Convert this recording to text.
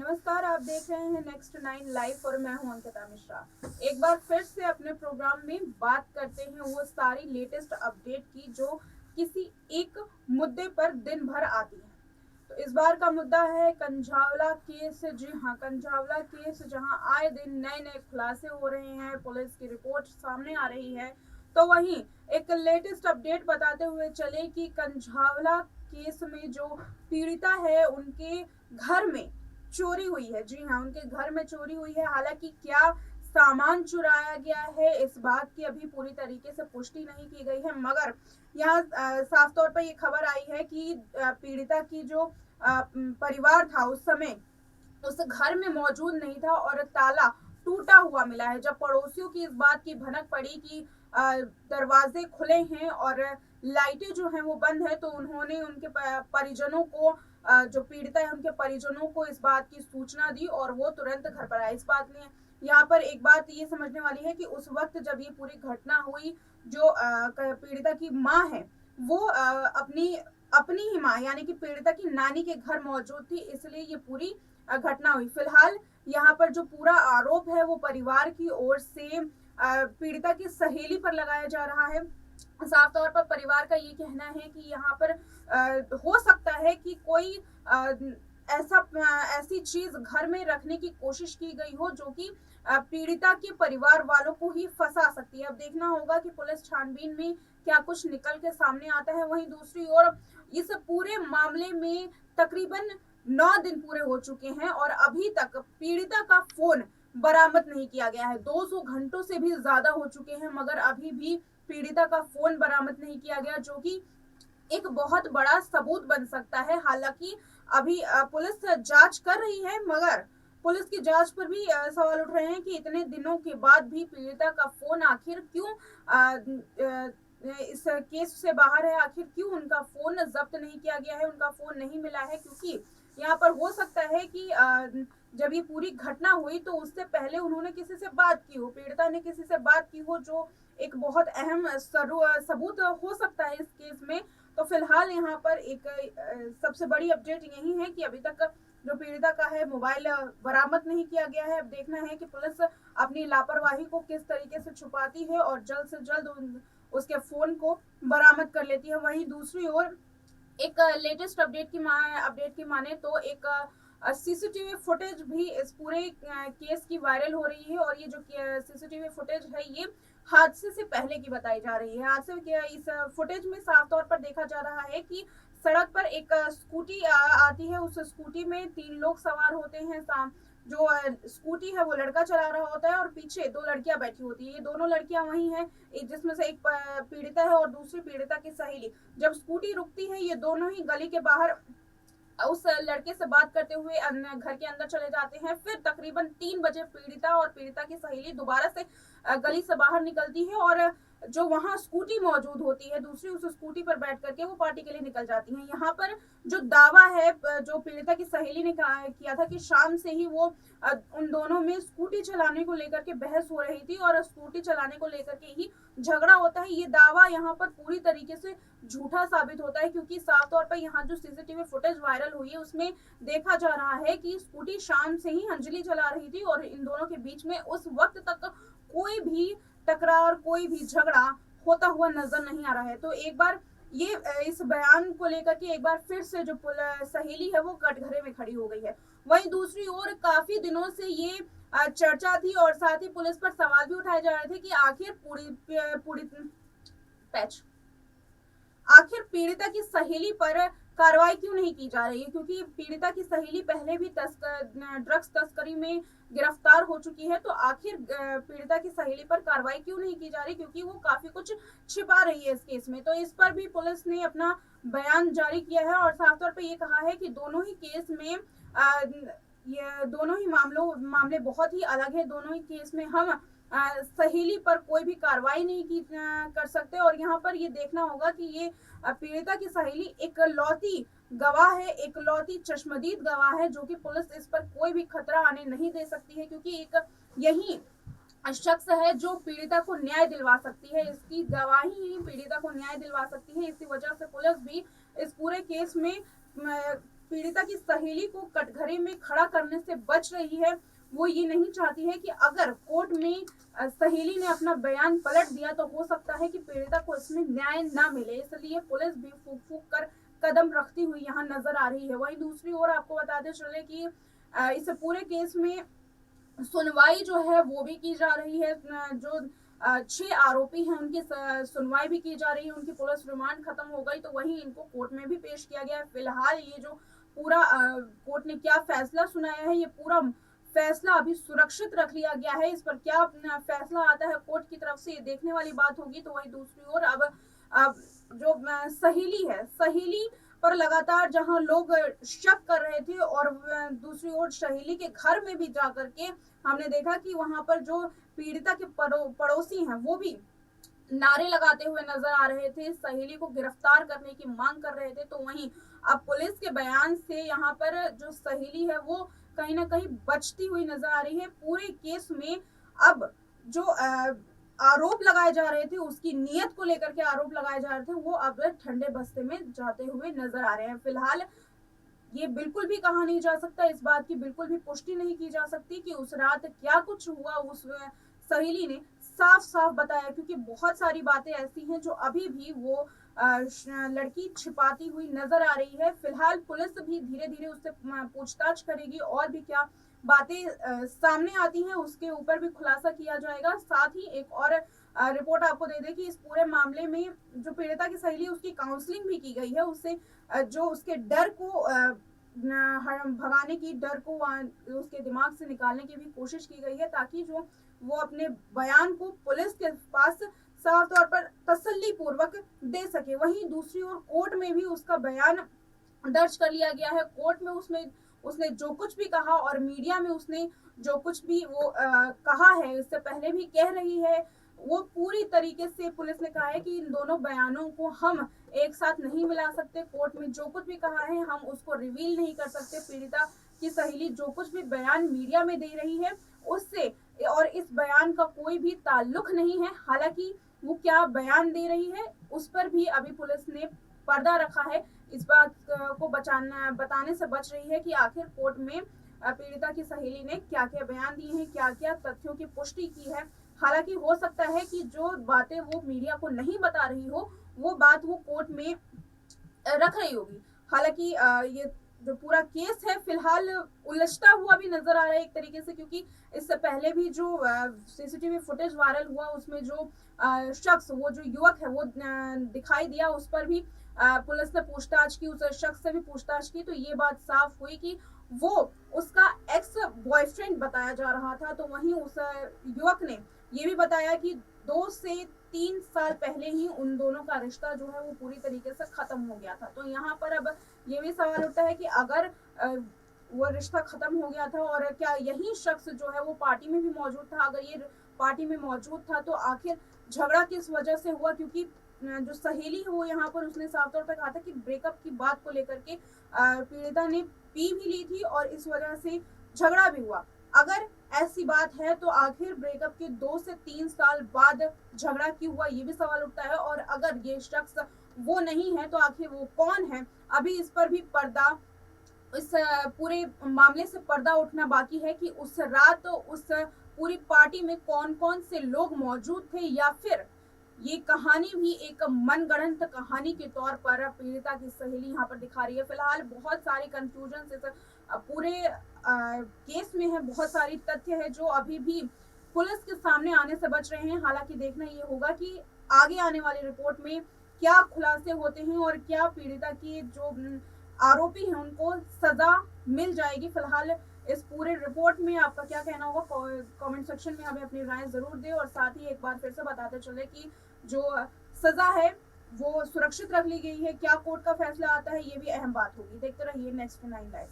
नमस्कार, आप देख रहे हैं नेक्स्ट 9 लाइव और मैं हूं अंकिता मिश्रा। एक बार फिर से अपने प्रोग्राम में बात करते हैं वो सारी लेटेस्ट अपडेट की जो किसी एक मुद्दे पर दिन भर आती है। तो इस बार का मुद्दा है कंझावला केस। जी हाँ, कंझावला केस जहां आए दिन नए नए खुलासे हो रहे हैं, पुलिस की रिपोर्ट सामने आ रही है। तो वहीं एक लेटेस्ट अपडेट बताते हुए चले कि कंझावला केस में जो पीड़िता है उनके घर में चोरी हुई है। जी हाँ, उनके घर में चोरी हुई है। हालांकि क्या सामान चुराया गया है इस बात की अभी पूरी तरीके से पुष्टि नहीं की गई है, मगर यहाँ साफ तौर पर ये खबर आई है कि पीड़िता की जो परिवार था उस समय उस घर में मौजूद नहीं था और ताला टूटा हुआ मिला है। जब पड़ोसियों की इस बात की भनक पड़ी कि दरवाजे खुले हैं और लाइटें जो हैं वो बंद है, तो उन्होंने उनके परिजनों को जो पीड़िता है उनके परिजनों को इस बात की सूचना दी और वो तुरंत घर पर आए। इस बात में यहाँ पर एक बात ये समझने वाली है कि उस वक्त जब ये पूरी घटना हुई, जो पीड़िता की माँ है वो अपनी अपनी ही माँ यानी कि पीड़िता की नानी के घर मौजूद थी, इसलिए ये पूरी घटना हुई। फिलहाल यहाँ पर जो पूरा आरोप है वो परिवार की ओर से पीड़िता की सहेली पर लगाया जा रहा है। साफ तौर पर परिवार का ये कहना है कि यहाँ पर हो सकता है कि कोई ऐसी चीज घर में रखने की कोशिश की गई हो जो कि पीड़िता के परिवार वालों को ही फंसा सकती है। अब देखना होगा कि पुलिस छानबीन में क्या कुछ निकल के सामने आता है। वहीं दूसरी ओर इस पूरे मामले में तकरीबन 9 दिन पूरे हो चुके हैं और अभी तक पीड़िता का फोन बरामद नहीं किया गया है। 200 घंटों से भी ज्यादा हो चुके हैं मगर अभी भी पीड़िता का फोन बरामद नहीं किया गया, जो कि एक बहुत बड़ा सबूत बन सकता है। हालांकि अभी पुलिस जांच कर रही है, मगर पुलिस की जांच पर भी सवाल उठ रहे हैं कि इतने दिनों के बाद भी पीड़िता का फोन आखिर क्यों इस केस से बाहर है, आखिर क्यों उनका फोन जब्त नहीं किया गया है, उनका फोन नहीं मिला है। क्योंकि यहाँ पर हो सकता है कि जब ये पूरी घटना हुई तो उससे पहले उन्होंने किसी से बात की हो, पीड़िता ने किसी से बात की हो, जो एक बहुत अहम सबूत हो सकता है इस केस में। तो फिलहाल यहाँ पर एक सबसे बड़ी अपडेट यही है कि अभी तक जो पीड़िता का है मोबाइल बरामद नहीं किया गया है। अब देखना है कि पुलिस अपनी लापरवाही को किस तरीके से छुपाती है और जल्द से जल्द उसके फोन को बरामद कर लेती है। वहीं दूसरी ओर एक लेटेस्ट अपडेट की माने तो एक सीसीटीवी फुटेज भी इस पूरे केस की वायरल हो रही है और ये जो सीसीटीवी फुटेज है ये हादसे से पहले की बताई जा रही है। हादसे के इस फुटेज में साफ तौर पर देखा जा रहा है कि सड़क पर एक स्कूटी आती है, उस स्कूटी में 3 लोग सवार होते हैं। जो स्कूटी है वो लड़का चला रहा होता है और पीछे 2 लड़कियां बैठी होती है। ये दोनों लड़कियां वही हैं जिसमें से एक पीड़िता है और दूसरी पीड़िता की सहेली। जब स्कूटी रुकती है ये दोनों ही गली के बाहर उस लड़के से बात करते हुए घर के अंदर चले जाते हैं। फिर तकरीबन 3 बजे पीड़िता और पीड़िता की सहेली दोबारा से गली से बाहर निकलती है और जो वहां स्कूटी मौजूद होती है दूसरी, उस स्कूटी पर बैठ करके वो पार्टी के लिए निकल जाती हैं। यहाँ पर जो दावा है जो पीड़िता की सहेली ने किया था कि शाम से ही वो उन दोनों में स्कूटी चलाने को लेकर के बहस हो रही थी और स्कूटी चलाने को लेकर के ही झगड़ा होता है। ये दावा यहाँ पर पूरी तरीके से झूठा साबित होता है, क्योंकि साफ तौर पर यहाँ जो सीसीटीवी फुटेज वायरल हुई है उसमें देखा जा रहा है कि स्कूटी शाम से ही अंजलि चला रही थी और इन दोनों के बीच में उस वक्त तक कोई भी टकरार, कोई भी झगड़ा होता हुआ नजर नहीं आ रहा है। तो एक बार ये इस बयान को लेकर के एक बार फिर से जो सहेली है वो कटघरे में खड़ी हो गई है। वहीं दूसरी ओर काफी दिनों से ये चर्चा थी और साथ ही पुलिस पर सवाल भी उठाए जा रहे थे कि आखिर आखिर पीड़िता की सहेली पर कार्रवाई क्यों नहीं की जा रही है, क्योंकि पीड़िता की सहेली पहले भी ड्रग्स तस्करी में गिरफ्तार हो चुकी है। तो आखिर पीड़िता की सहेली पर कार्रवाई क्यों नहीं की जा रही, क्योंकि वो काफी कुछ छिपा रही है इस केस में। तो इस पर भी पुलिस ने अपना बयान जारी किया है और साफ तौर पर ये कहा है कि दोनों ही केस में ये दोनों ही मामले बहुत ही अलग है। दोनों ही केस में हम सहेली पर कोई भी कार्रवाई नहीं कर सकते और यहाँ पर ये देखना होगा कि ये पीड़िता की सहेली एक लौती गवाह है, एक लौती चश्मदीद गवाह है, जो कि पुलिस इस पर कोई भी खतरा आने नहीं दे सकती है, क्योंकि एक यही शख्स है जो पीड़िता को न्याय दिलवा सकती है। इसकी गवाही ही पीड़िता को न्याय दिलवा सकती है। इसी वजह से पुलिस भी इस पूरे केस में पीड़िता की सहेली को कटघरे में खड़ा करने से बच रही है। वो ये नहीं चाहती है कि अगर कोर्ट में सहेली ने अपना बयान पलट दिया तो हो सकता है कि पीड़िता को इसमें न्याय ना मिले, इसलिए पुलिस भी फूक फूक कर कदम रखती हुई यहाँ नजर आ रही है। वहीं दूसरी ओर आपको बताते चले कि इस पूरे केस में सुनवाई जो है वो भी की जा रही है। जो 6 आरोपी हैं उनकी सुनवाई भी की जा रही है, उनकी पुलिस रिमांड खत्म हो गई तो वहीं इनको कोर्ट में भी पेश किया गया है। फिलहाल ये जो पूरा कोर्ट ने क्या फैसला सुनाया है, ये पूरा फैसला अभी सुरक्षित रख लिया गया है। इस पर क्या फैसला आता है कोर्ट की तरफ से, ये देखने वाली बात होगी। तो वहीं दूसरी ओर अब जो सहेली है, सहेली पर लगातार जहां लोग शक कर रहे थे और दूसरी ओर सहेली के घर में भी जाकर के हमने देखा कि वहां पर जो पीड़िता के पड़ोसी हैं वो भी नारे लगाते हुए नजर आ रहे थे, सहेली को गिरफ्तार करने की मांग कर रहे थे। तो वहीं अब पुलिस के बयान से यहाँ पर जो सहेली है वो कहीं ना कहीं बचती हुई नजर आ रही है। पूरे केस में अब जो आरोप लगाए जा रहे थे, उसकी नीयत को लेकर के आरोप लगाए जा रहे थे, वो अब ठंडे बस्ते में जाते हुए नजर आ रहे हैं। फिलहाल ये बिल्कुल भी कहा नहीं जा सकता, इस बात की बिल्कुल भी पुष्टि नहीं की जा सकती कि उस रात क्या कुछ हुआ। उस सहेली ने साफ साफ बताया, क्योंकि बहुत सारी बातें ऐसी हैं जो अभी भी वो लड़की छिपाती हुई नजर आ रही है। फिलहाल पुलिस भी धीरे धीरे उससे पूछताछ करेगी और भी क्या बातें सामने आती हैं उसके ऊपर भी खुलासा किया जाएगा। साथ ही एक और रिपोर्ट आपको दे दें कि इस पूरे मामले में जो पीड़िता की सहेली उसकी काउंसलिंग भी की गई है, उससे जो उसके डर को भगाने की, डर को उसके दिमाग से निकालने की भी कोशिश की गई है, ताकि जो वो अपने बयान को पुलिस के पास साफ तौर पर तसल्ली पूर्वक दे सके। वहीं दूसरी ओर कोर्ट में भी उसका बयान दर्ज कर लिया गया है। कोर्ट में उसने जो कुछ भी कहा और मीडिया में उसने जो कुछ भी वो कहा है, इससे पहले भी कह रही है, वो पूरी तरीके से पुलिस ने कहा है कि इन दोनों बयानों को हम एक साथ नहीं मिला सकते। कोर्ट में जो कुछ भी कहा है हम उसको रिवील नहीं कर सकते। पीड़िता की सहेली जो कुछ भी बयान मीडिया में दे रही है उससे और इस बयान का कोई भी ताल्लुक नहीं है। हालांकि वो क्या बयान दे रही है उस पर भी अभी पुलिस ने पर्दा रखा है। इस बात को बताने से बच रही है कि आखिर कोर्ट में पीड़िता की सहेली ने क्या क्या बयान दिए हैं, क्या क्या तथ्यों की पुष्टि की है। हालांकि हो सकता है कि जो बातें वो मीडिया को नहीं बता रही हो वो बात वो कोर्ट में रख रही होगी। हालांकि ये जो पूरा केस है फिलहाल उलझता हुआ भी नजर आ रहा है एक तरीके से, क्योंकि इससे पहले भी जो सीसीटीवी फुटेज वायरल हुआ उसमें जो शख्स, वो जो युवक है वो दिखाई दिया, उस पर भी पुलिस ने पूछताछ की, उस शख्स से भी पूछताछ की, तो ये बात साफ हुई कि वो उसका एक्स बॉयफ्रेंड बताया जा रहा था। तो वहीं उस युवक ने ये भी बताया कि 2 से 3 साल पहले ही उन दोनों का रिश्ता जो है वो पूरी तरीके से खत्म हो गया था। तो यहाँ पर अब ये भी सवाल उठता है कि अगर वो रिश्ता खत्म हो गया था और क्या यही शख्स जो है वो पार्टी में भी मौजूद था, अगर ये पार्टी में मौजूद था तो आखिर झगड़ा किस वजह से हुआ। क्योंकि जो सहेली है वो यहाँ पर उसने साफ तौर पर कहा था कि ब्रेकअप की बात को लेकर के पीड़िता ने पी भी ली थी और इस वजह से झगड़ा भी हुआ। अगर ऐसी बात है तो आखिर ब्रेकअप के 2 से 3 साल बाद झगड़ा क्यों हुआ, ये भी सवाल उठता है। और अगर ये शख्स वो नहीं है तो आखिर वो कौन है, अभी इस पर भी पर्दा, इस पूरे मामले से पर्दा उठना बाकी है कि उस रात उस पूरी पार्टी में कौन कौन से लोग मौजूद थे, या फिर ये कहानी भी एक मनगढ़ंत कहानी के तौर पर पीड़िता की सहेली यहाँ पर दिखा रही है। फिलहाल बहुत सारे कंफ्यूजन इस पूरे केस में है, बहुत सारी तथ्य है जो अभी भी पुलिस के सामने आने से बच रहे हैं। हालांकि देखना ये होगा कि आगे आने वाली रिपोर्ट में क्या खुलासे होते हैं और क्या पीड़िता की जो आरोपी हैं उनको सजा मिल जाएगी। फिलहाल इस पूरे रिपोर्ट में आपका क्या कहना होगा कमेंट सेक्शन में हमें अपनी राय जरूर दें। और साथ ही एक बार फिर से बताते चले कि जो सजा है वो सुरक्षित रख ली गई है, क्या कोर्ट का फैसला आता है ये भी अहम बात होगी। देखते रहिए नेक्स्ट 9 लाइव।